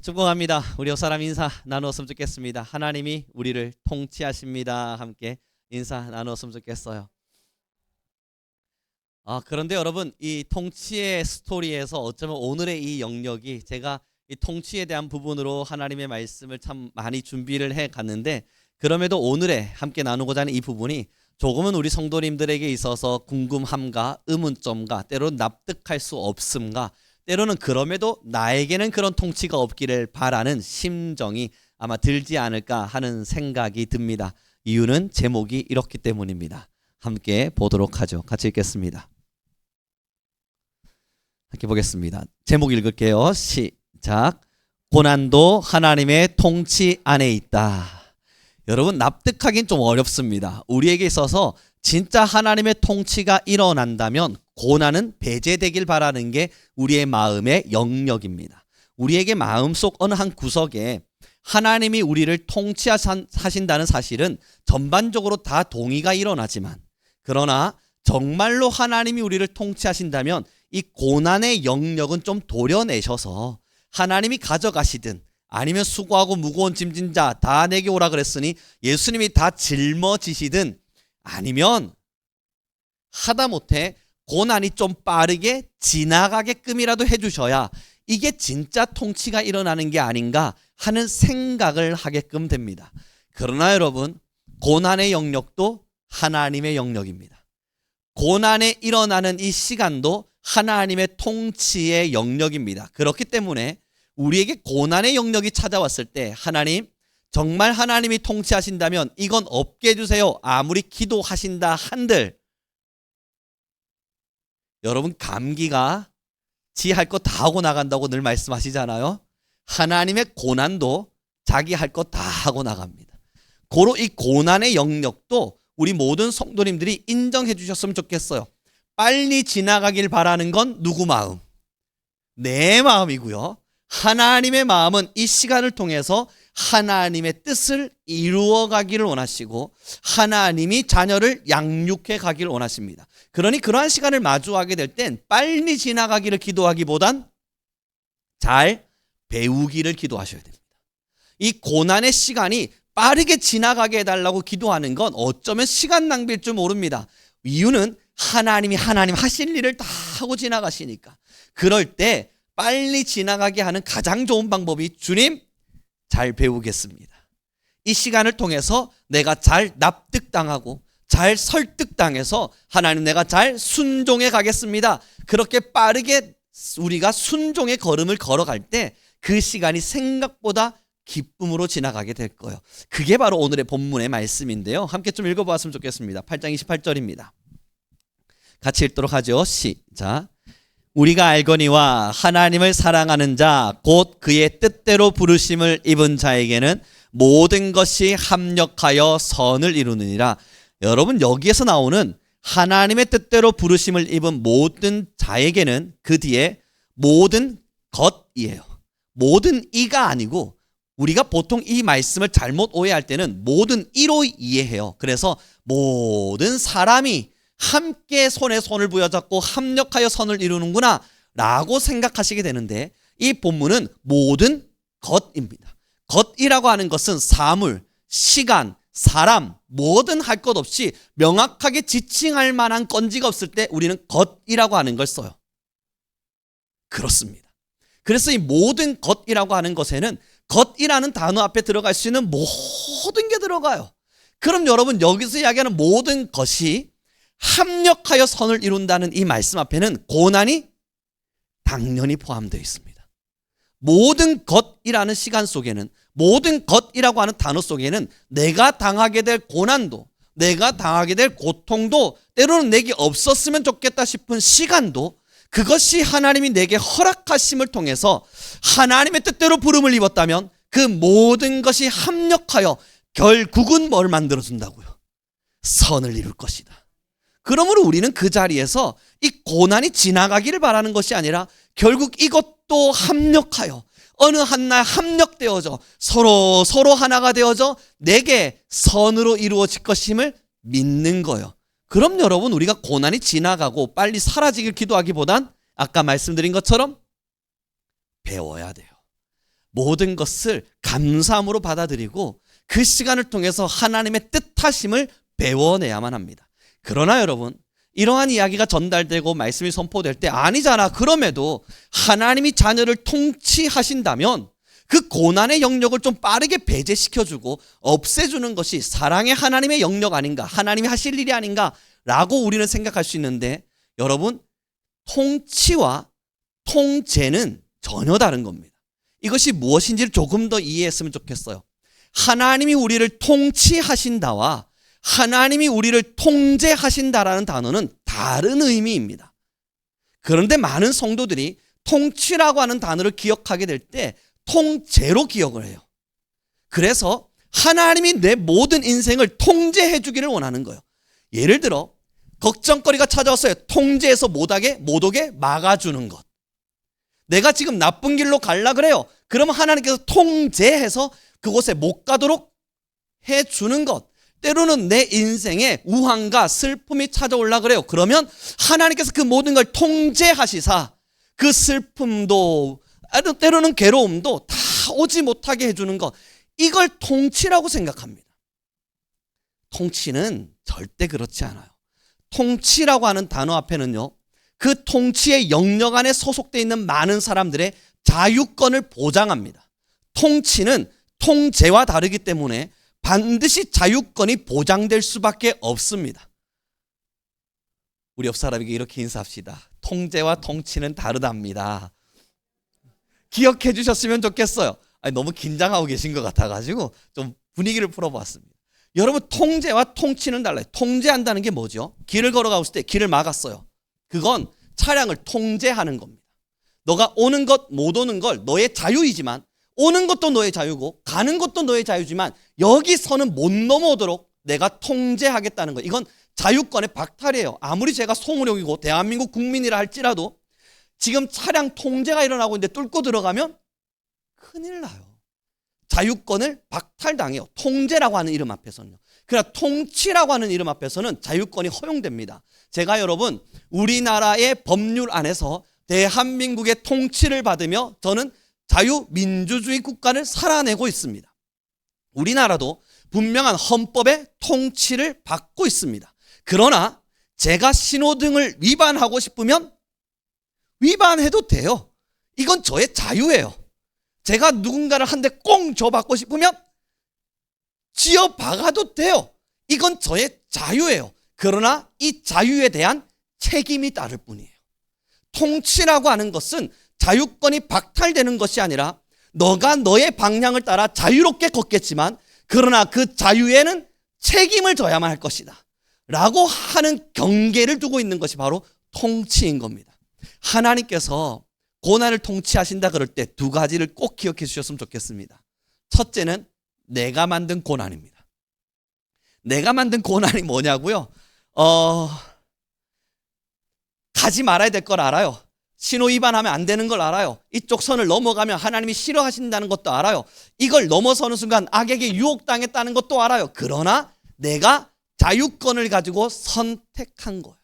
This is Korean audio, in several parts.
축복합니다. 우리 옆 사람 인사 나누었으면 좋겠습니다. 하나님이 우리를 통치하십니다. 함께 인사 나누었으면 좋겠어요. 그런데 여러분, 이 통치의 스토리에서 어쩌면 오늘의 이 영역이 제가 이 통치에 대한 부분으로 하나님의 말씀을 참 많이 준비를 해 갔는데, 그럼에도 오늘에 함께 나누고자 하는 이 부분이 조금은 우리 성도님들에게 있어서 궁금함과 의문점과 때로는 납득할 수 없음과 때로는 그럼에도 나에게는 그런 통치가 없기를 바라는 심정이 아마 들지 않을까 하는 생각이 듭니다. 이유는 제목이 이렇기 때문입니다. 함께 보도록 하죠. 같이 읽겠습니다. 함께 보겠습니다. 제목 읽을게요. 시작. 고난도 하나님의 통치 안에 있다. 여러분, 납득하긴 좀 어렵습니다. 우리에게 있어서 진짜 하나님의 통치가 일어난다면 고난은 배제되길 바라는 게 우리의 마음의 영역입니다. 우리에게 마음속 어느 한 구석에 하나님이 우리를 통치하신다는 사실은 전반적으로 다 동의가 일어나지만, 그러나 정말로 하나님이 우리를 통치하신다면 이 고난의 영역은 좀 도려내셔서 하나님이 가져가시든, 아니면 수고하고 무거운 짐진 자 다 내게 오라 그랬으니 예수님이 다 짊어지시든, 아니면 하다못해 고난이 좀 빠르게 지나가게끔이라도 해주셔야 이게 진짜 통치가 일어나는 게 아닌가 하는 생각을 하게끔 됩니다. 그러나 여러분, 고난의 영역도 하나님의 영역입니다. 고난에 일어나는 이 시간도 하나님의 통치의 영역입니다. 그렇기 때문에 우리에게 고난의 영역이 찾아왔을 때 하나님, 정말 하나님이 통치하신다면 이건 없게 해주세요. 아무리 기도하신다 한들, 여러분, 감기가 지 할 거 다 하고 나간다고 늘 말씀하시잖아요. 하나님의 고난도 자기 할 거 다 하고 나갑니다. 고로 이 고난의 영역도 우리 모든 성도님들이 인정해 주셨으면 좋겠어요. 빨리 지나가길 바라는 건 누구 마음? 내 마음이고요. 하나님의 마음은 이 시간을 통해서 하나님의 뜻을 이루어 가기를 원하시고 하나님이 자녀를 양육해 가기를 원하십니다. 그러니 그러한 시간을 마주하게 될 땐 빨리 지나가기를 기도하기보단 잘 배우기를 기도하셔야 됩니다. 이 고난의 시간이 빠르게 지나가게 해달라고 기도하는 건 어쩌면 시간 낭비일 줄 모릅니다. 이유는 하나님 하실 일을 다 하고 지나가시니까. 그럴 때 빨리 지나가게 하는 가장 좋은 방법이, 주님, 잘 배우겠습니다. 이 시간을 통해서 내가 잘 납득당하고 잘 설득당해서 하나님, 내가 잘 순종해 가겠습니다. 그렇게 빠르게 우리가 순종의 걸음을 걸어갈 때 그 시간이 생각보다 기쁨으로 지나가게 될 거예요. 그게 바로 오늘의 본문의 말씀인데요. 함께 좀 읽어보았으면 좋겠습니다. 8장 28절입니다. 같이 읽도록 하죠. 시작. 우리가 알거니와 하나님을 사랑하는 자 곧 그의 뜻대로 부르심을 입은 자에게는 모든 것이 합력하여 선을 이루느니라. 여러분, 여기에서 나오는 하나님의 뜻대로 부르심을 입은 모든 자에게는 그 뒤에 모든 것이에요. 모든 이가 아니고, 우리가 보통 이 말씀을 잘못 오해할 때는 모든 이로 이해해요. 그래서 모든 사람이 함께 손에 손을 부여잡고 합력하여 선을 이루는구나 라고 생각하시게 되는데, 이 본문은 모든 것입니다. 것이라고 하는 것은 사물, 시간, 사람, 뭐든 할 것 없이 명확하게 지칭할 만한 건지가 없을 때 우리는 것이라고 하는 걸 써요. 그렇습니다. 그래서 이 모든 것이라고 하는 것에는 것이라는 단어 앞에 들어갈 수 있는 모든 게 들어가요. 그럼 여러분, 여기서 이야기하는 모든 것이 합력하여 선을 이룬다는 이 말씀 앞에는 고난이 당연히 포함되어 있습니다. 모든 것이라는 시간 속에는, 모든 것이라고 하는 단어 속에는 내가 당하게 될 고난도, 내가 당하게 될 고통도, 때로는 내게 없었으면 좋겠다 싶은 시간도, 그것이 하나님이 내게 허락하심을 통해서 하나님의 뜻대로 부름을 입었다면 그 모든 것이 합력하여 결국은 뭘 만들어준다고요? 선을 이룰 것이다. 그러므로 우리는 그 자리에서 이 고난이 지나가기를 바라는 것이 아니라 결국 이것도 합력하여 어느 한날 합력되어져 서로 하나가 되어져 내게 선으로 이루어질 것임을 믿는 거예요. 그럼 여러분, 우리가 고난이 지나가고 빨리 사라지길 기도하기보단 아까 말씀드린 것처럼 배워야 돼요. 모든 것을 감사함으로 받아들이고 그 시간을 통해서 하나님의 뜻하심을 배워내야만 합니다. 그러나 여러분, 이러한 이야기가 전달되고 말씀이 선포될 때 아니잖아. 그럼에도 하나님이 자녀를 통치하신다면 그 고난의 영역을 좀 빠르게 배제시켜주고 없애주는 것이 사랑의 하나님의 영역 아닌가, 하나님이 하실 일이 아닌가 라고 우리는 생각할 수 있는데, 여러분, 통치와 통제는 전혀 다른 겁니다. 이것이 무엇인지를 조금 더 이해했으면 좋겠어요. 하나님이 우리를 통치하신다와 하나님이 우리를 통제하신다라는 단어는 다른 의미입니다. 그런데 많은 성도들이 통치라고 하는 단어를 기억하게 될 때 통제로 기억을 해요. 그래서 하나님이 내 모든 인생을 통제해 주기를 원하는 거예요. 예를 들어 걱정거리가 찾아왔어요. 통제해서 못 오게 막아주는 것. 내가 지금 나쁜 길로 갈라 그래요. 그러면 하나님께서 통제해서 그곳에 못 가도록 해주는 것. 때로는 내 인생에 우환과 슬픔이 찾아올라 그래요. 그러면 하나님께서 그 모든 걸 통제하시사 그 슬픔도 때로는 괴로움도 다 오지 못하게 해주는 것. 이걸 통치라고 생각합니다. 통치는 절대 그렇지 않아요. 통치라고 하는 단어 앞에는요, 그 통치의 영역 안에 소속되어 있는 많은 사람들의 자유권을 보장합니다. 통치는 통제와 다르기 때문에 반드시 자유권이 보장될 수밖에 없습니다. 우리 옆 사람에게 이렇게 인사합시다. 통제와 통치는 다르답니다. 기억해 주셨으면 좋겠어요. 너무 긴장하고 계신 것 같아가지고 좀 분위기를 풀어봤습니다. 여러분, 통제와 통치는 달라요. 통제한다는 게 뭐죠? 길을 걸어가고 있을 때 길을 막았어요. 그건 차량을 통제하는 겁니다. 너가 오는 것, 못 오는 걸 너의 자유이지만, 오는 것도 너의 자유고 가는 것도 너의 자유지만 여기서는 못 넘어오도록 내가 통제하겠다는 거. 이건 자유권의 박탈이에요. 아무리 제가 송우룡이고 대한민국 국민이라 할지라도 지금 차량 통제가 일어나고 있는데 뚫고 들어가면 큰일 나요. 자유권을 박탈당해요. 통제라고 하는 이름 앞에서는요. 그러나 통치라고 하는 이름 앞에서는 자유권이 허용됩니다. 제가 여러분, 우리나라의 법률 안에서 대한민국의 통치를 받으며 저는 자유민주주의 국가를 살아내고 있습니다. 우리나라도 분명한 헌법의 통치를 받고 있습니다. 그러나 제가 신호등을 위반하고 싶으면 위반해도 돼요. 이건 저의 자유예요. 제가 누군가를 한 대 꽁 줘받고 싶으면 쥐어박아도 돼요. 이건 저의 자유예요. 그러나 이 자유에 대한 책임이 따를 뿐이에요. 통치라고 하는 것은 자유권이 박탈되는 것이 아니라 너가 너의 방향을 따라 자유롭게 걷겠지만 그러나 그 자유에는 책임을 져야만 할 것이다 라고 하는 경계를 두고 있는 것이 바로 통치인 겁니다. 하나님께서 고난을 통치하신다 그럴 때 두 가지를 꼭 기억해 주셨으면 좋겠습니다. 첫째는 내가 만든 고난입니다. 내가 만든 고난이 뭐냐고요? 가지 말아야 될 걸 알아요. 신호 위반하면 안 되는 걸 알아요. 이쪽 선을 넘어가면 하나님이 싫어하신다는 것도 알아요. 이걸 넘어서는 순간 악에게 유혹당했다는 것도 알아요. 그러나 내가 자유권을 가지고 선택한 거예요.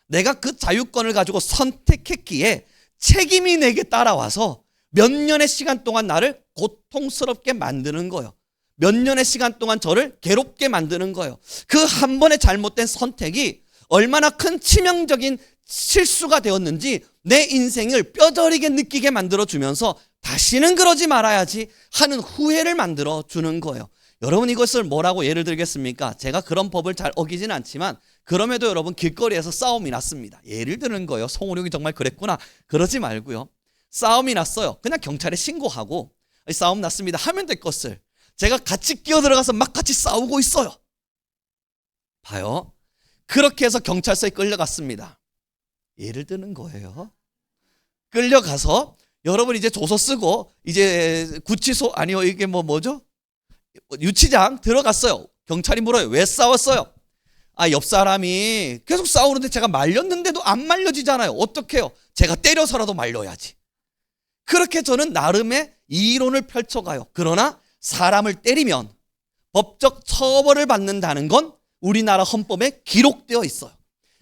내가 그 자유권을 가지고 선택했기에 책임이 내게 따라와서 몇 년의 시간 동안 나를 고통스럽게 만드는 거예요. 몇 년의 시간 동안 저를 괴롭게 만드는 거예요. 그 한 번의 잘못된 선택이 얼마나 큰 치명적인 실수가 되었는지 내 인생을 뼈저리게 느끼게 만들어주면서 다시는 그러지 말아야지 하는 후회를 만들어주는 거예요. 여러분, 이것을 뭐라고 예를 들겠습니까? 제가 그런 법을 잘 어기진 않지만 그럼에도 여러분, 길거리에서 싸움이 났습니다. 예를 드는 거예요. 송우룡이 정말 그랬구나. 그러지 말고요. 싸움이 났어요. 그냥 경찰에 신고하고 싸움 났습니다 하면 될 것을 제가 같이 끼어들어가서 막 같이 싸우고 있어요. 봐요. 그렇게 해서 경찰서에 끌려갔습니다. 예를 드는 거예요. 끌려가서 여러분 이제 조서 쓰고 이제 구치소 아니요 이게 뭐죠? 유치장 들어갔어요. 경찰이 물어요. 왜 싸웠어요? 옆 사람이 계속 싸우는데 제가 말렸는데도 안 말려지잖아요. 어떡해요? 제가 때려서라도 말려야지. 그렇게 저는 나름의 이론을 펼쳐가요. 그러나 사람을 때리면 법적 처벌을 받는다는 건 우리나라 헌법에 기록되어 있어요.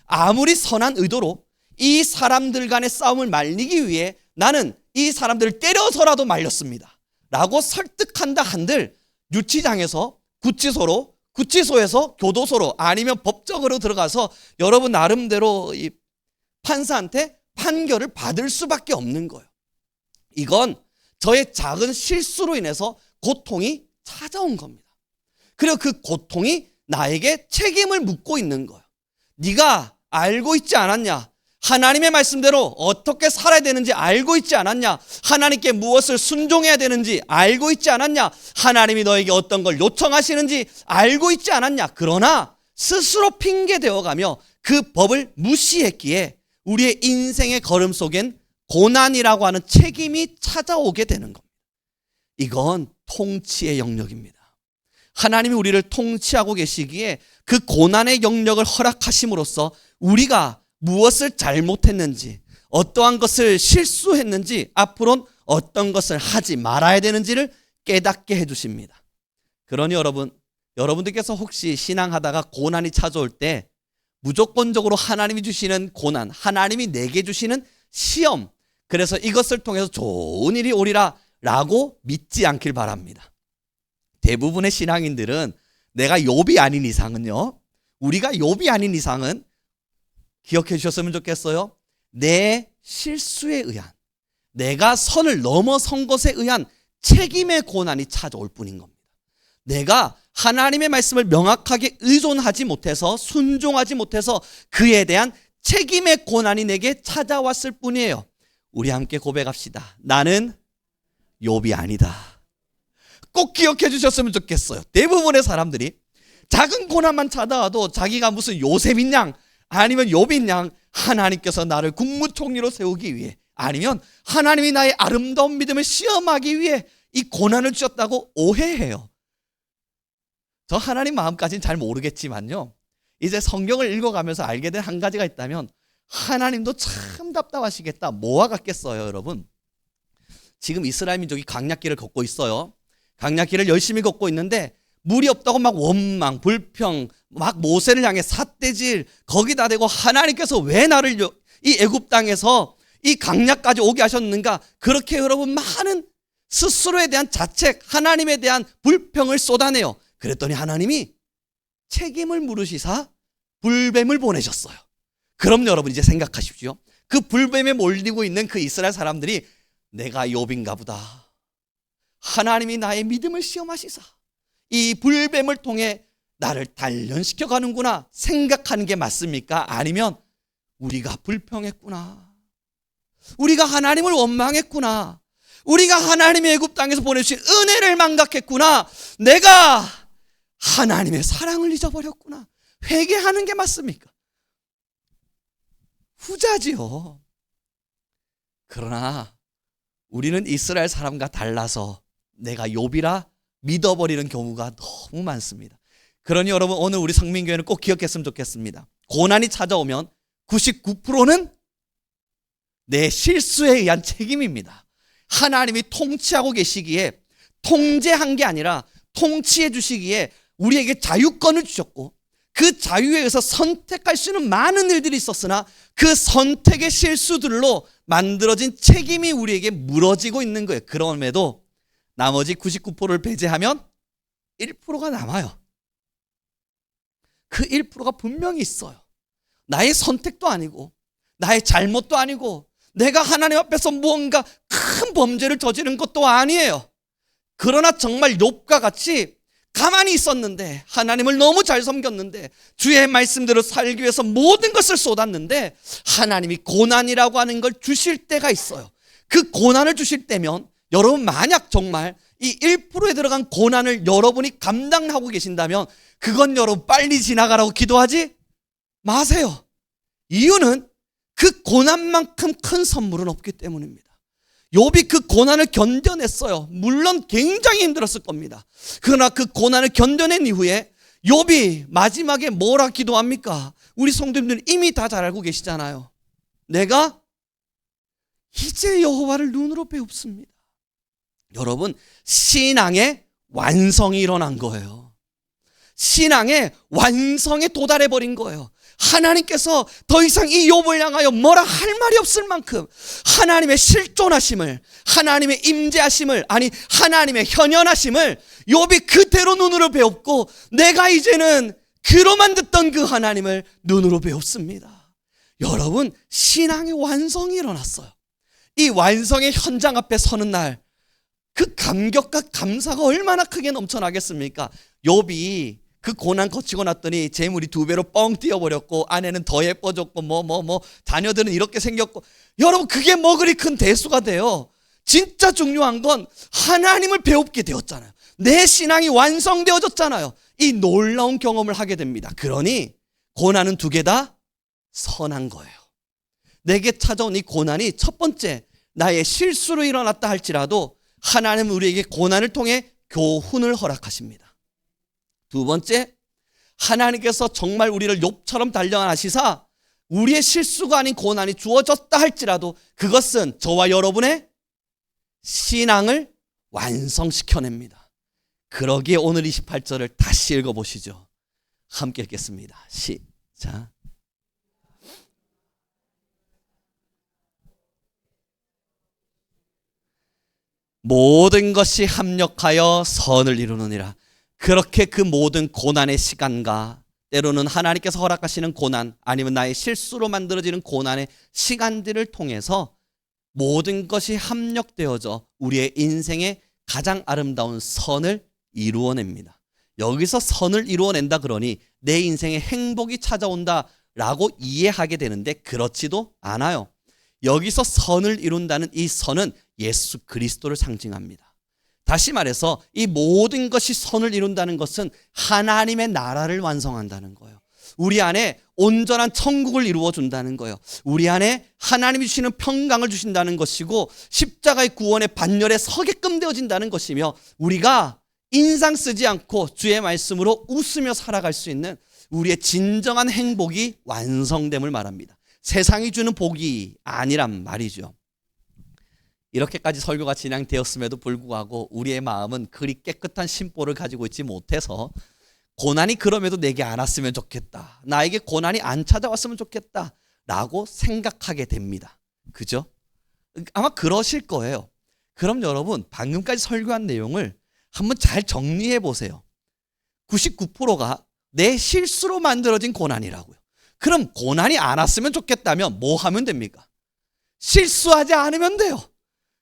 아무리 선한 의도로 이 사람들 간의 싸움을 말리기 위해 나는 이 사람들을 때려서라도 말렸습니다. 라고 설득한다 한들 유치장에서 구치소로, 구치소에서 교도소로, 아니면 법정으로 들어가서 여러분 나름대로 이 판사한테 판결을 받을 수밖에 없는 거예요. 이건 저의 작은 실수로 인해서 고통이 찾아온 겁니다. 그리고 그 고통이 나에게 책임을 묻고 있는 거예요. 네가 알고 있지 않았냐? 하나님의 말씀대로 어떻게 살아야 되는지 알고 있지 않았냐? 하나님께 무엇을 순종해야 되는지 알고 있지 않았냐? 하나님이 너에게 어떤 걸 요청하시는지 알고 있지 않았냐? 그러나 스스로 핑계대어가며 그 법을 무시했기에 우리의 인생의 걸음 속엔 고난이라고 하는 책임이 찾아오게 되는 겁니다. 이건 통치의 영역입니다. 하나님이 우리를 통치하고 계시기에 그 고난의 영역을 허락하심으로써 우리가 무엇을 잘못했는지, 어떠한 것을 실수했는지, 앞으로는 어떤 것을 하지 말아야 되는지를 깨닫게 해주십니다. 그러니 여러분들께서 혹시 신앙하다가 고난이 찾아올 때 무조건적으로 하나님이 주시는 고난, 하나님이 내게 주시는 시험, 그래서 이것을 통해서 좋은 일이 오리라 라고 믿지 않길 바랍니다. 대부분의 신앙인들은 내가 욥이 아닌 이상은요, 우리가 욥이 아닌 이상은 기억해 주셨으면 좋겠어요. 내 실수에 의한, 내가 선을 넘어선 것에 의한 책임의 고난이 찾아올 뿐인 겁니다. 내가 하나님의 말씀을 명확하게 의존하지 못해서, 순종하지 못해서 그에 대한 책임의 고난이 내게 찾아왔을 뿐이에요. 우리 함께 고백합시다. 나는 욥이 아니다. 꼭 기억해 주셨으면 좋겠어요. 대부분의 사람들이 작은 고난만 찾아와도 자기가 무슨 요셉인 양, 아니면 욥인 양 하나님께서 나를 국무총리로 세우기 위해, 아니면 하나님이 나의 아름다운 믿음을 시험하기 위해 이 고난을 주셨다고 오해해요. 저 하나님 마음까지는 잘 모르겠지만요, 이제 성경을 읽어가면서 알게 된 한 가지가 있다면 하나님도 참 답답하시겠다. 뭐와 같겠어요, 여러분? 지금 이스라엘 민족이 강약길을 걷고 있어요. 강약길을 열심히 걷고 있는데 물이 없다고 막 원망, 불평, 막 모세를 향해 삿대질, 거기다 대고 하나님께서 왜 나를 이 애굽 땅에서 이 강약까지 오게 하셨는가? 그렇게 여러분 많은 스스로에 대한 자책, 하나님에 대한 불평을 쏟아내요. 그랬더니 하나님이 책임을 물으시사 불뱀을 보내셨어요. 그럼 여러분 이제 생각하십시오. 그 불뱀에 몰리고 있는 그 이스라엘 사람들이 내가 욥인가 보다, 하나님이 나의 믿음을 시험하시사 이 불뱀을 통해 나를 단련시켜 가는구나 생각하는 게 맞습니까? 아니면 우리가 불평했구나, 우리가 하나님을 원망했구나, 우리가 하나님의 애굽 땅에서 보내주신 은혜를 망각했구나, 내가 하나님의 사랑을 잊어버렸구나, 회개하는 게 맞습니까? 후자지요. 그러나 우리는 이스라엘 사람과 달라서 내가 욥이라 믿어버리는 경우가 너무 많습니다. 그러니 여러분, 오늘 우리 성민교회는 꼭 기억했으면 좋겠습니다. 고난이 찾아오면 99%는 내 실수에 의한 책임입니다. 하나님이 통치하고 계시기에, 통제한 게 아니라 통치해 주시기에 우리에게 자유권을 주셨고, 그 자유에 의해서 선택할 수 있는 많은 일들이 있었으나 그 선택의 실수들로 만들어진 책임이 우리에게 물어지고 있는 거예요. 그럼에도 나머지 99%를 배제하면 1%가 남아요. 그 1%가 분명히 있어요. 나의 선택도 아니고 나의 잘못도 아니고 내가 하나님 앞에서 무언가 큰 범죄를 저지른 것도 아니에요. 그러나 정말 욥과 같이 가만히 있었는데, 하나님을 너무 잘 섬겼는데, 주의 말씀대로 살기 위해서 모든 것을 쏟았는데 하나님이 고난이라고 하는 걸 주실 때가 있어요. 그 고난을 주실 때면 여러분, 만약 정말 이 1%에 들어간 고난을 여러분이 감당하고 계신다면 그건 여러분 빨리 지나가라고 기도하지 마세요. 이유는 그 고난만큼 큰 선물은 없기 때문입니다. 욥이 그 고난을 견뎌냈어요. 물론 굉장히 힘들었을 겁니다. 그러나 그 고난을 견뎌낸 이후에 욥이 마지막에 뭐라 기도합니까? 우리 성도님들은 이미 다 잘 알고 계시잖아요. 내가 이제 여호와를 눈으로 배웁습니다. 여러분, 신앙의 완성이 일어난 거예요. 신앙의 완성에 도달해 버린 거예요. 하나님께서 더 이상 이 욥을 향하여 뭐라 할 말이 없을 만큼 하나님의 실존하심을, 하나님의 임재하심을, 아니 하나님의 현현하심을 욥이 그대로 눈으로 배웠고, 내가 이제는 귀로만 듣던 그 하나님을 눈으로 배웠습니다. 여러분, 신앙의 완성이 일어났어요. 이 완성의 현장 앞에 서는 날, 그 감격과 감사가 얼마나 크게 넘쳐나겠습니까? 욥이 그 고난 거치고 났더니 재물이 2배로 뻥 뛰어버렸고, 아내는 더 예뻐졌고, 자녀들은 이렇게 생겼고, 여러분, 그게 뭐 그리 큰 대수가 돼요. 진짜 중요한 건 하나님을 배웁게 되었잖아요. 내 신앙이 완성되어졌잖아요. 이 놀라운 경험을 하게 됩니다. 그러니 고난은 2개 다 선한 거예요. 내게 찾아온 이 고난이 첫 번째, 나의 실수로 일어났다 할지라도 하나님은 우리에게 고난을 통해 교훈을 허락하십니다. 2번째, 하나님께서 정말 우리를 욥처럼 단련하시사 우리의 실수가 아닌 고난이 주어졌다 할지라도 그것은 저와 여러분의 신앙을 완성시켜냅니다. 그러기에 오늘 28절을 다시 읽어보시죠. 함께 읽겠습니다. 시작. 모든 것이 합력하여 선을 이루느니라. 그렇게 그 모든 고난의 시간과 때로는 하나님께서 허락하시는 고난, 아니면 나의 실수로 만들어지는 고난의 시간들을 통해서 모든 것이 합력되어져 우리의 인생의 가장 아름다운 선을 이루어냅니다. 여기서 선을 이루어낸다 그러니 내 인생에 행복이 찾아온다라고 이해하게 되는데, 그렇지도 않아요. 여기서 선을 이룬다는 이 선은 예수 그리스도를 상징합니다. 다시 말해서 이 모든 것이 선을 이룬다는 것은 하나님의 나라를 완성한다는 거예요. 우리 안에 온전한 천국을 이루어 준다는 거예요. 우리 안에 하나님이 주시는 평강을 주신다는 것이고, 십자가의 구원의 반열에 서게끔 되어진다는 것이며, 우리가 인상 쓰지 않고 주의 말씀으로 웃으며 살아갈 수 있는 우리의 진정한 행복이 완성됨을 말합니다. 세상이 주는 복이 아니란 말이죠. 이렇게까지 설교가 진행되었음에도 불구하고 우리의 마음은 그리 깨끗한 심보를 가지고 있지 못해서 고난이 그럼에도 내게 안 왔으면 좋겠다, 나에게 고난이 안 찾아왔으면 좋겠다 라고 생각하게 됩니다. 그죠? 아마 그러실 거예요. 그럼 여러분, 방금까지 설교한 내용을 한번 잘 정리해 보세요. 99%가 내 실수로 만들어진 고난이라고요. 그럼 고난이 안 왔으면 좋겠다면 뭐 하면 됩니까? 실수하지 않으면 돼요.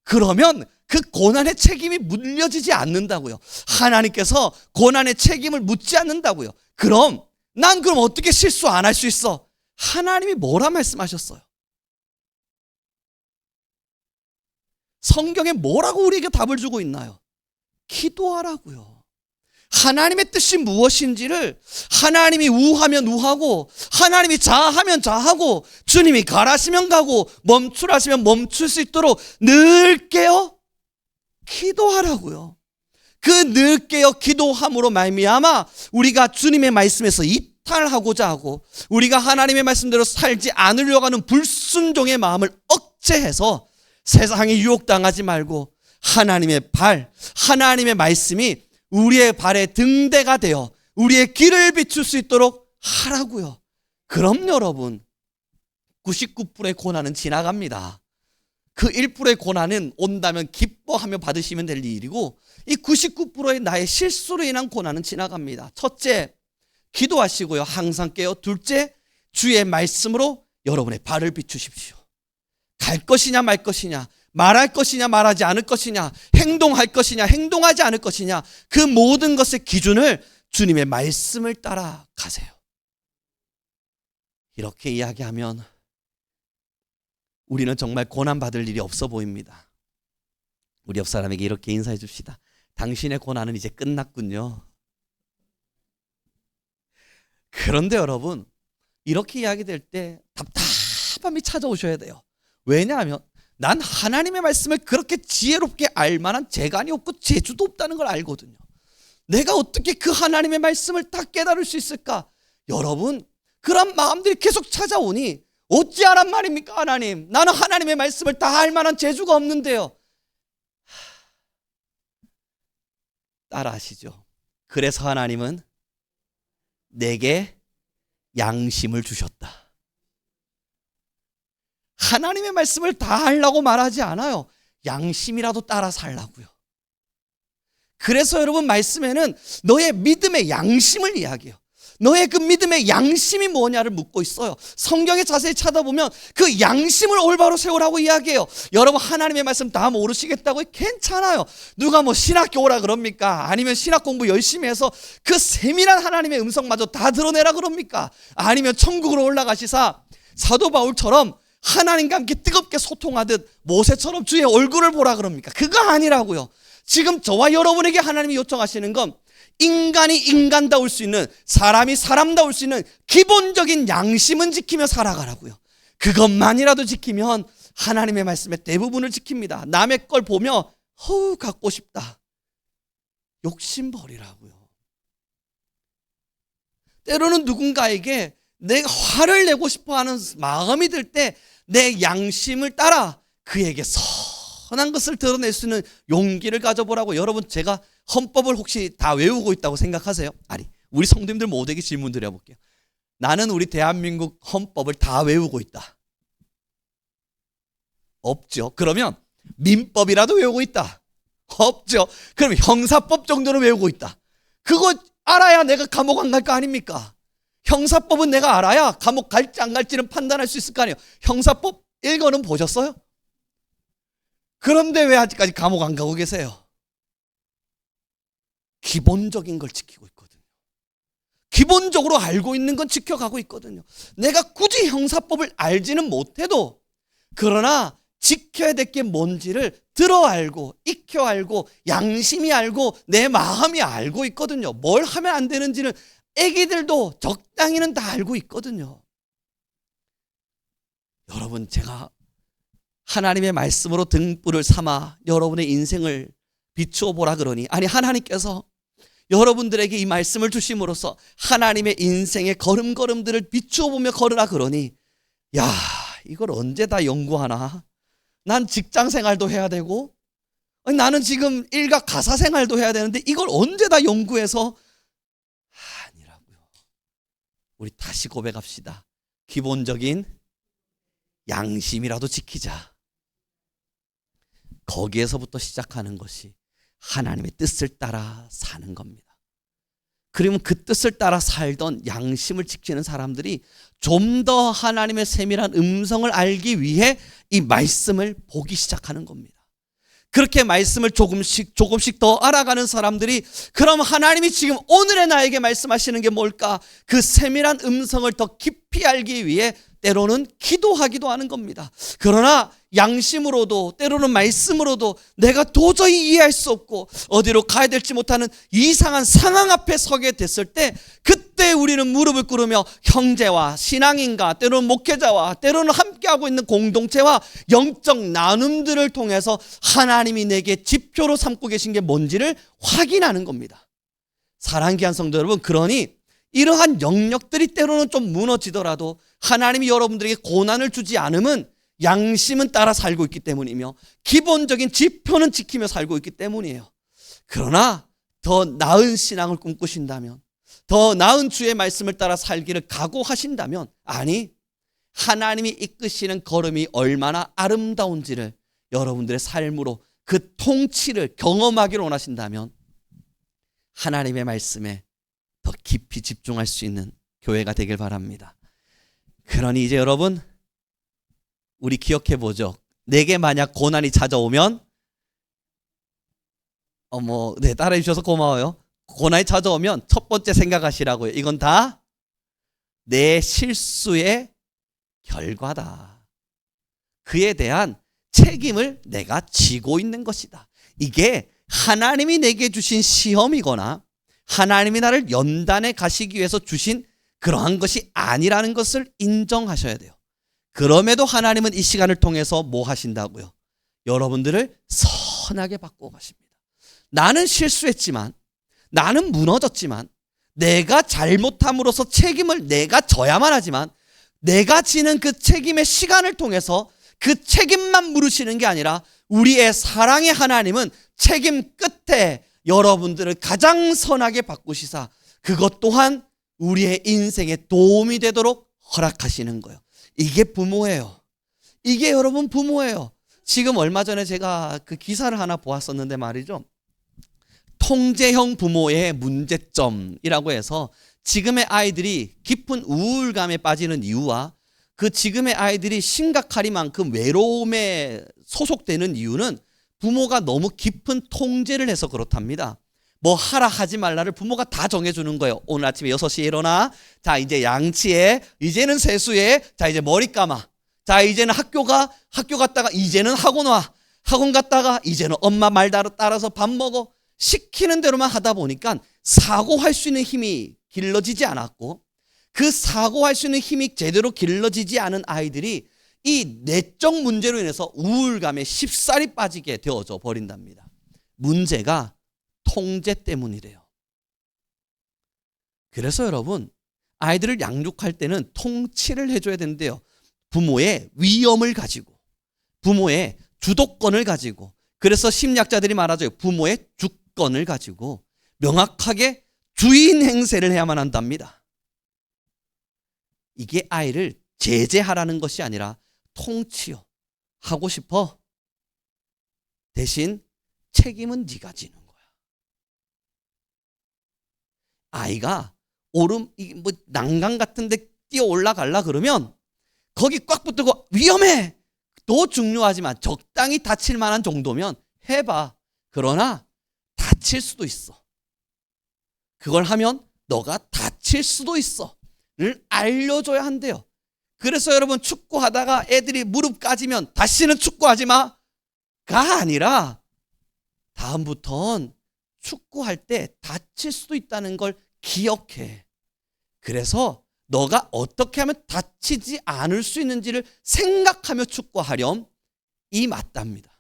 그러면 그 고난의 책임이 물려지지 않는다고요. 하나님께서 고난의 책임을 묻지 않는다고요. 그럼 난 어떻게 실수 안 할 수 있어? 하나님이 뭐라 말씀하셨어요? 성경에 뭐라고 우리에게 답을 주고 있나요? 기도하라고요. 하나님의 뜻이 무엇인지를 하나님이 우하면 우하고, 하나님이 자하면 자하고, 주님이 가라시면 가고, 멈추라시면 멈출 수 있도록 늘 깨어 기도하라고요. 그 늘 깨어 기도함으로 말미암아 우리가 주님의 말씀에서 이탈하고자 하고, 우리가 하나님의 말씀대로 살지 않으려고 하는 불순종의 마음을 억제해서 세상에 유혹당하지 말고 하나님의 발, 하나님의 말씀이 우리의 발의 등대가 되어 우리의 길을 비출 수 있도록 하라고요. 그럼 여러분, 99%의 고난은 지나갑니다. 그 1%의 고난은 온다면 기뻐하며 받으시면 될 일이고, 이 99%의 나의 실수로 인한 고난은 지나갑니다. 첫째, 기도하시고요. 항상 깨어. 둘째, 주의 말씀으로 여러분의 발을 비추십시오. 갈 것이냐 말 것이냐, 말할 것이냐 말하지 않을 것이냐, 행동할 것이냐 행동하지 않을 것이냐, 그 모든 것의 기준을 주님의 말씀을 따라 가세요. 이렇게 이야기하면 우리는 정말 고난받을 일이 없어 보입니다. 우리 옆 사람에게 이렇게 인사해 줍시다. 당신의 고난은 이제 끝났군요. 그런데 여러분, 이렇게 이야기될 때 답답함이 찾아오셔야 돼요. 왜냐하면 난 하나님의 말씀을 그렇게 지혜롭게 알 만한 재간이 없고 재주도 없다는 걸 알거든요. 내가 어떻게 그 하나님의 말씀을 다 깨달을 수 있을까? 여러분, 그런 마음들이 계속 찾아오니 어찌하란 말입니까? 하나님, 나는 하나님의 말씀을 다 알 만한 재주가 없는데요. 따라 하시죠. 그래서 하나님은 내게 양심을 주셨다. 하나님의 말씀을 다 하려고 말하지 않아요. 양심이라도 따라 살라고요. 그래서 여러분 말씀에는 너의 믿음의 양심을 이야기해요. 너의 그 믿음의 양심이 뭐냐를 묻고 있어요. 성경에 자세히 찾아보면 그 양심을 올바로 세우라고 이야기해요. 여러분 하나님의 말씀 다 모르시겠다고? 괜찮아요. 누가 뭐 신학교 오라 그럽니까? 아니면 신학 공부 열심히 해서 그 세밀한 하나님의 음성마저 다 드러내라 그럽니까? 아니면 천국으로 올라가시사 사도 바울처럼 하나님과 함께 뜨겁게 소통하듯 모세처럼 주의 얼굴을 보라 그럽니까? 그거 아니라고요. 지금 저와 여러분에게 하나님이 요청하시는 건 인간이 인간다울 수 있는, 사람이 사람다울 수 있는 기본적인 양심은 지키며 살아가라고요. 그것만이라도 지키면 하나님의 말씀의 대부분을 지킵니다. 남의 걸 보며 허우 갖고 싶다, 욕심 버리라고요. 때로는 누군가에게 내가 화를 내고 싶어하는 마음이 들 때 내 양심을 따라 그에게 선한 것을 드러낼 수 있는 용기를 가져보라고. 여러분 제가 헌법을 혹시 다 외우고 있다고 생각하세요? 아니, 우리 성도님들 모두에게 질문 드려볼게요. 나는 우리 대한민국 헌법을 다 외우고 있다. 없죠. 그러면 민법이라도 외우고 있다. 없죠. 그럼 형사법 정도는 외우고 있다. 그거 알아야 내가 감옥 안 갈 거 아닙니까? 형사법은 내가 알아야 감옥 갈지 안 갈지는 판단할 수 있을 거 아니에요. 형사법 읽어는 보셨어요? 그런데 왜 아직까지 감옥 안 가고 계세요? 기본적인 걸 지키고 있거든요. 기본적으로 알고 있는 건 지켜가고 있거든요. 내가 굳이 형사법을 알지는 못해도 그러나 지켜야 될 게 뭔지를 들어 알고 익혀 알고 양심이 알고 내 마음이 알고 있거든요. 뭘 하면 안 되는지는 애기들도 적당히는 다 알고 있거든요. 여러분 제가 하나님의 말씀으로 등불을 삼아 여러분의 인생을 비추어 보라 그러니, 아니 하나님께서 여러분들에게 이 말씀을 주심으로써 하나님의 인생의 걸음걸음들을 비추어 보며 걸으라 그러니, 야 이걸 언제 다 연구하나? 난 직장 생활도 해야 되고, 아니, 나는 지금 일각 가사 생활도 해야 되는데 이걸 언제 다 연구해서? 아니라고요. 우리 다시 고백합시다. 기본적인 양심이라도 지키자. 거기에서부터 시작하는 것이 하나님의 뜻을 따라 사는 겁니다. 그러면 그 뜻을 따라 살던 양심을 지키는 사람들이 좀 더 하나님의 세밀한 음성을 알기 위해 이 말씀을 보기 시작하는 겁니다. 그렇게 말씀을 조금씩 더 알아가는 사람들이, 그럼 하나님이 지금 오늘의 나에게 말씀하시는 게 뭘까? 그 세밀한 음성을 더 깊이 알기 위해 때로는 기도하기도 하는 겁니다. 그러나 양심으로도 때로는 말씀으로도 내가 도저히 이해할 수 없고 어디로 가야 될지 못하는 이상한 상황 앞에 서게 됐을 때, 그때 우리는 무릎을 꿇으며 형제와 신앙인과 때로는 목회자와 때로는 함께하고 있는 공동체와 영적 나눔들을 통해서 하나님이 내게 지표로 삼고 계신 게 뭔지를 확인하는 겁니다. 사랑하는 귀한 성도 여러분, 그러니 이러한 영역들이 때로는 좀 무너지더라도 하나님이 여러분들에게 고난을 주지 않음은 양심은 따라 살고 있기 때문이며 기본적인 지표는 지키며 살고 있기 때문이에요. 그러나 더 나은 신앙을 꿈꾸신다면, 더 나은 주의 말씀을 따라 살기를 각오하신다면, 아니 하나님이 이끄시는 걸음이 얼마나 아름다운지를 여러분들의 삶으로 그 통치를 경험하기를 원하신다면 하나님의 말씀에 더 깊이 집중할 수 있는 교회가 되길 바랍니다. 그러니 이제 여러분 우리 기억해 보죠. 내게 만약 고난이 찾아오면 따라해 주셔서 고마워요. 고난이 찾아오면 첫 번째 생각하시라고요. 이건 다 내 실수의 결과다. 그에 대한 책임을 내가 지고 있는 것이다. 이게 하나님이 내게 주신 시험이거나 하나님이 나를 연단에 가시기 위해서 주신 그러한 것이 아니라는 것을 인정하셔야 돼요. 그럼에도 하나님은 이 시간을 통해서 뭐 하신다고요? 여러분들을 선하게 바꾸어 가십니다. 나는 실수했지만, 나는 무너졌지만, 내가 잘못함으로써 책임을 내가 져야만 하지만, 내가 지는 그 책임의 시간을 통해서 그 책임만 물으시는 게 아니라 우리의 사랑의 하나님은 책임 끝에 여러분들을 가장 선하게 바꾸시사 그것 또한 우리의 인생에 도움이 되도록 허락하시는 거예요. 이게 부모예요. 이게 여러분 부모예요. 지금 얼마 전에 제가 그 기사를 하나 보았었는데 말이죠. 통제형 부모의 문제점이라고 해서 지금의 아이들이 깊은 우울감에 빠지는 이유와 그 지금의 아이들이 심각하리만큼 외로움에 소속되는 이유는 부모가 너무 깊은 통제를 해서 그렇답니다. 뭐 하라 하지 말라를 부모가 다 정해주는 거예요. 오늘 아침에 6시에 일어나. 자, 이제 양치해. 이제는 세수해. 자, 이제 머리 감아. 자, 이제는 학교 갔다가 이제는 학원 와. 학원 갔다가 이제는 엄마 말 따라서 밥 먹어. 시키는 대로만 하다 보니까 사고할 수 있는 힘이 길러지지 않았고, 그 사고할 수 있는 힘이 제대로 길러지지 않은 아이들이 이 내적 문제로 인해서 우울감에 쉽사리 빠지게 되어져 버린답니다. 문제가 통제 때문이래요. 그래서 여러분, 아이들을 양육할 때는 통치를 해줘야 된대요. 부모의 위엄을 가지고, 부모의 주도권을 가지고, 그래서 심리학자들이 말하죠. 부모의 주권을 가지고 명확하게 주인 행세를 해야만 한답니다. 이게 아이를 제재하라는 것이 아니라 통치요. 하고 싶어? 대신 책임은 네가 지는 거야. 아이가 뭐 난간 같은 데 뛰어 올라가려 그러면 거기 꽉 붙들고 위험해! 더 중요하지만 적당히 다칠 만한 정도면 해봐. 그러나 다칠 수도 있어. 그걸 하면 너가 다칠 수도 있어. 를 알려줘야 한대요. 그래서 여러분 축구하다가 애들이 무릎 까지면 다시는 축구하지 마가 아니라 다음부턴 축구할 때 다칠 수도 있다는 걸 기억해. 그래서 너가 어떻게 하면 다치지 않을 수 있는지를 생각하며 축구하렴. 이 맞답니다.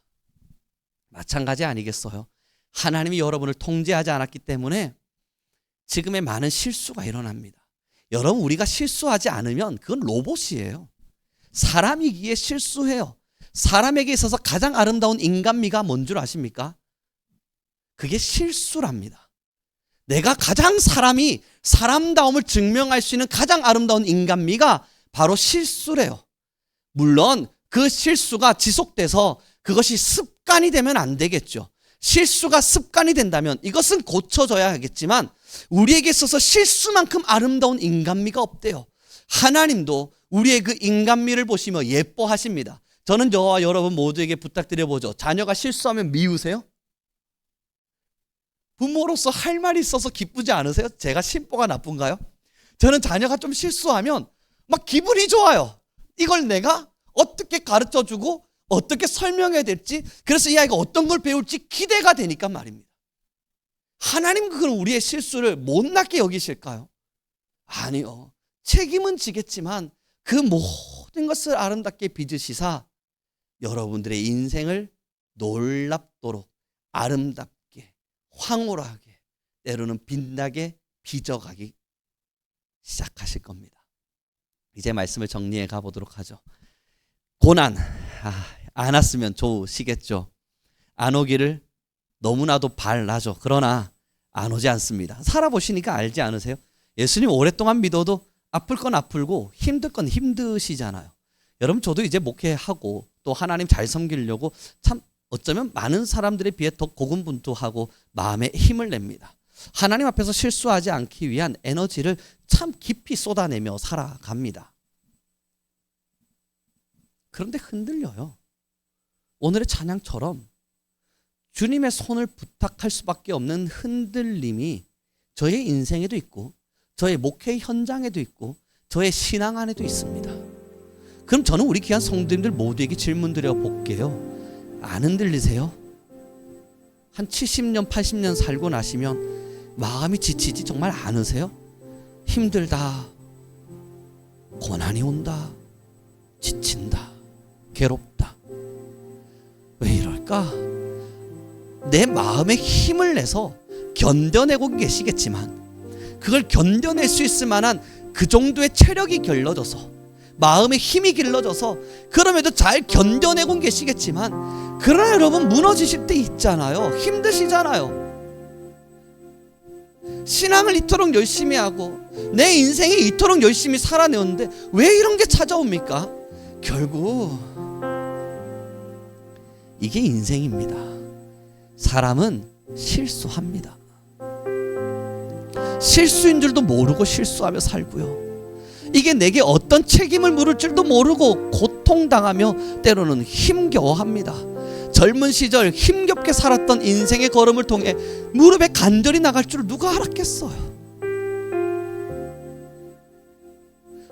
마찬가지 아니겠어요? 하나님이 여러분을 통제하지 않았기 때문에 지금의 많은 실수가 일어납니다. 여러분, 우리가 실수하지 않으면 그건 로봇이에요. 사람이기에 실수해요. 사람에게 있어서 가장 아름다운 인간미가 뭔 줄 아십니까? 그게 실수랍니다. 내가 가장 사람다움을 증명할 수 있는 가장 아름다운 인간미가 바로 실수래요. 물론 그 실수가 지속돼서 그것이 습관이 되면 안 되겠죠. 실수가 습관이 된다면 이것은 고쳐져야 하겠지만 우리에게 있어서 실수만큼 아름다운 인간미가 없대요. 하나님도 우리의 그 인간미를 보시며 예뻐하십니다. 저는 저와 여러분 모두에게 부탁드려보죠. 자녀가 실수하면 미우세요? 부모로서 할 말이 있어서 기쁘지 않으세요? 제가 심보가 나쁜가요? 저는 자녀가 좀 실수하면 막 기분이 좋아요. 이걸 내가 어떻게 가르쳐주고 어떻게 설명해야 될지, 그래서 이 아이가 어떤 걸 배울지 기대가 되니까 말입니다. 하나님 그럼 우리의 실수를 못나게 여기실까요? 아니요. 책임은 지겠지만 그 모든 것을 아름답게 빚으시사 여러분들의 인생을 놀랍도록 아름답게 황홀하게 때로는 빛나게 빚어가기 시작하실 겁니다. 이제 말씀을 정리해 가보도록 하죠. 고난 안 왔으면 좋으시겠죠. 안 오기를 너무나도 바라죠. 그러나 안 오지 않습니다. 살아보시니까 알지 않으세요? 예수님 오랫동안 믿어도 아플 건 아프고 힘들 건 힘드시잖아요. 여러분, 저도 이제 목회하고 또 하나님 잘 섬기려고 참 어쩌면 많은 사람들에 비해 더 고군분투하고 마음에 힘을 냅니다. 하나님 앞에서 실수하지 않기 위한 에너지를 참 깊이 쏟아내며 살아갑니다. 그런데 흔들려요. 오늘의 찬양처럼 주님의 손을 부탁할 수밖에 없는 흔들림이 저의 인생에도 있고 저의 목회 현장에도 있고 저의 신앙 안에도 있습니다. 그럼 저는 우리 귀한 성도님들 모두에게 질문 드려 볼게요. 안 흔들리세요? 한 70년 80년 살고 나시면 마음이 지치지 정말 않으세요? 힘들다, 고난이 온다, 지친다, 괴롭다. 왜 이럴까? 내 마음에 힘을 내서 견뎌내고 계시겠지만 그걸 견뎌낼 수 있을 만한 그 정도의 체력이 길러져서 마음의 힘이 길러져서 그럼에도 잘 견뎌내고 계시겠지만 그러나 여러분 무너지실 때 있잖아요. 힘드시잖아요. 신앙을 이토록 열심히 하고 내 인생에 이토록 열심히 살아내었는데 왜 이런 게 찾아옵니까? 결국 이게 인생입니다. 사람은 실수합니다. 실수인 줄도 모르고 실수하며 살고요, 이게 내게 어떤 책임을 물을 줄도 모르고 고통당하며 때로는 힘겨워합니다. 젊은 시절 힘겹게 살았던 인생의 걸음을 통해 무릎에 관절이 나갈 줄 누가 알았겠어요.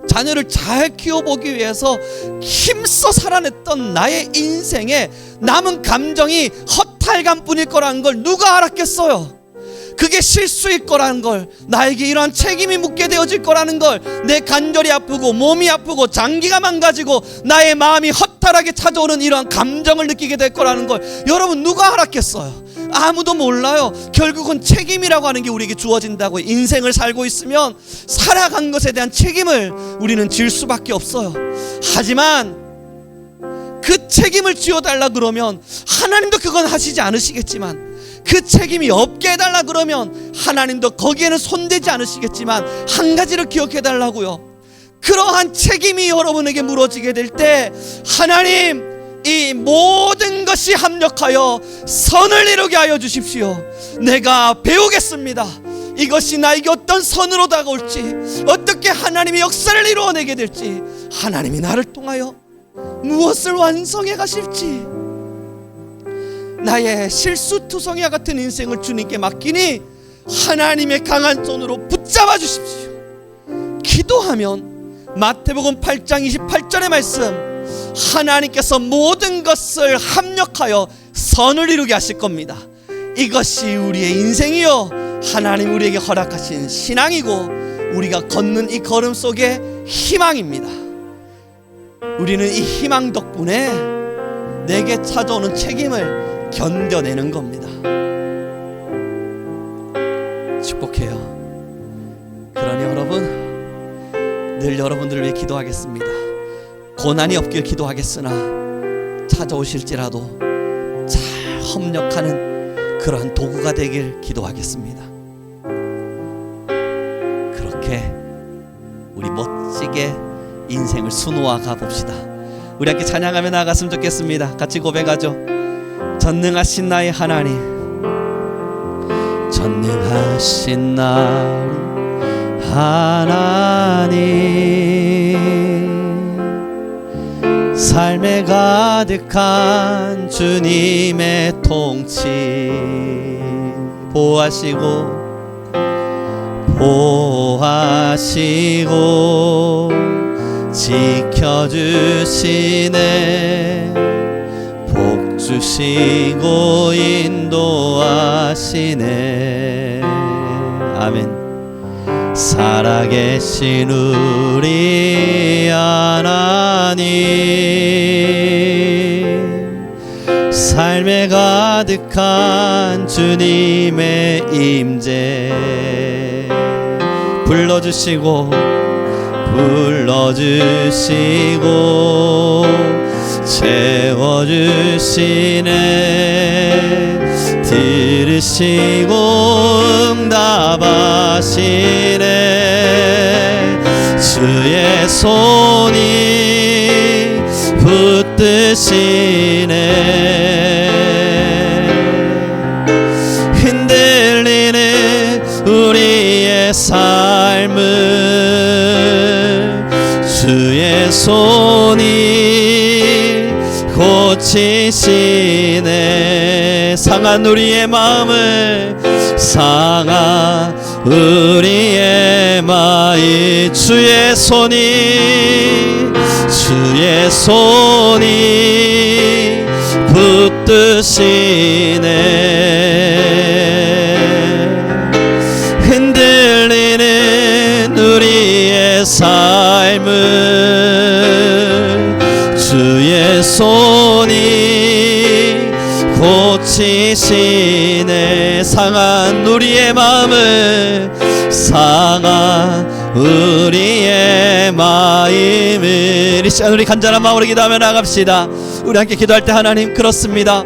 자녀를 잘 키워보기 위해서 힘써 살아냈던 나의 인생에 남은 감정이 허탈감뿐일 거라는 걸 누가 알았겠어요. 그게 실수일 거라는 걸, 나에게 이러한 책임이 묻게 되어질 거라는 걸, 내 관절이 아프고 몸이 아프고 장기가 망가지고 나의 마음이 허탈하게 찾아오는 이러한 감정을 느끼게 될 거라는 걸 여러분 누가 알았겠어요? 아무도 몰라요. 결국은 책임이라고 하는 게 우리에게 주어진다고. 인생을 살고 있으면 살아간 것에 대한 책임을 우리는 질 수밖에 없어요. 하지만 그 책임을 지어달라 그러면 하나님도 그건 하시지 않으시겠지만, 그 책임이 없게 해달라 그러면 하나님도 거기에는 손대지 않으시겠지만, 한 가지를 기억해달라고요. 그러한 책임이 여러분에게 물어지게 될 때 하나님, 이 모든 것이 합력하여 선을 이루게 하여 주십시오. 내가 배우겠습니다. 이것이 나에게 어떤 선으로 다가올지, 어떻게 하나님의 역사를 이루어내게 될지, 하나님이 나를 통하여 무엇을 완성해 가실지, 나의 실수투성이와 같은 인생을 주님께 맡기니 하나님의 강한 손으로 붙잡아 주십시오. 기도하면 마태복음 8장 28절의 말씀, 하나님께서 모든 것을 합력하여 선을 이루게 하실 겁니다. 이것이 우리의 인생이요, 하나님 우리에게 허락하신 신앙이고, 우리가 걷는 이 걸음 속의 희망입니다. 우리는 이 희망 덕분에 내게 찾아오는 책임을 견뎌내는 겁니다. 축복해요. 그러니 여러분, 늘 여러분들을 위해 기도하겠습니다. 고난이 없길 기도하겠으나 찾아오실지라도 잘 협력하는 그러한 도구가 되길 기도하겠습니다. 그렇게 우리 멋지게 인생을 수놓아 가봅시다. 우리 함께 찬양하며 나아갔으면 좋겠습니다. 같이 고백하죠. 전능하신 나의 하나님, 전능하신 나의 하나님, 삶에 가득한 주님의 통치 보호하시고 지켜주시네, 복주시고 인도하시네. 아멘. 살아계신 우리 하나님, 삶에 가득한 주님의 임재 불러주시고 채워주시네, 들으시고 응답하시네. 주의 손이 붙드시네, 흔들리는 우리의 삶을 주의 손이 고치시네. 상한 우리의 마음을, 상한 우리의 마음, 주의 손이 붙드시네, 흔들리는 우리의 삶을 주의 손이 고치시네. 상한 우리의 마음을, 상한 우리의 마음을. 이 시간 우리 간절한 마음으로 기도하며 나갑시다. 우리 함께 기도할 때 하나님, 그렇습니다.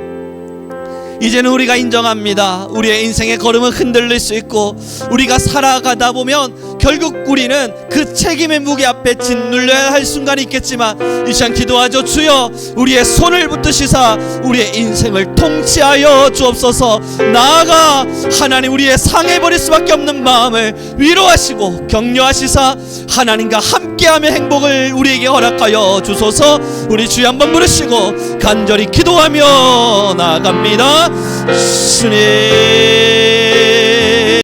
이제는 우리가 인정합니다. 우리의 인생의 걸음은 흔들릴 수 있고 우리가 살아가다 보면 결국 우리는 그 책임의 무게 앞에 짓눌려야 할 순간이 있겠지만 이 시간 기도하죠. 주여, 우리의 손을 붙드시사 우리의 인생을 통치하여 주옵소서. 나아가 하나님 우리의 상해버릴 수밖에 없는 마음을 위로하시고 격려하시사 하나님과 함께하며 행복을 우리에게 허락하여 주소서. 우리 주여 한번 부르시고 간절히 기도하며 나아갑니다. 주님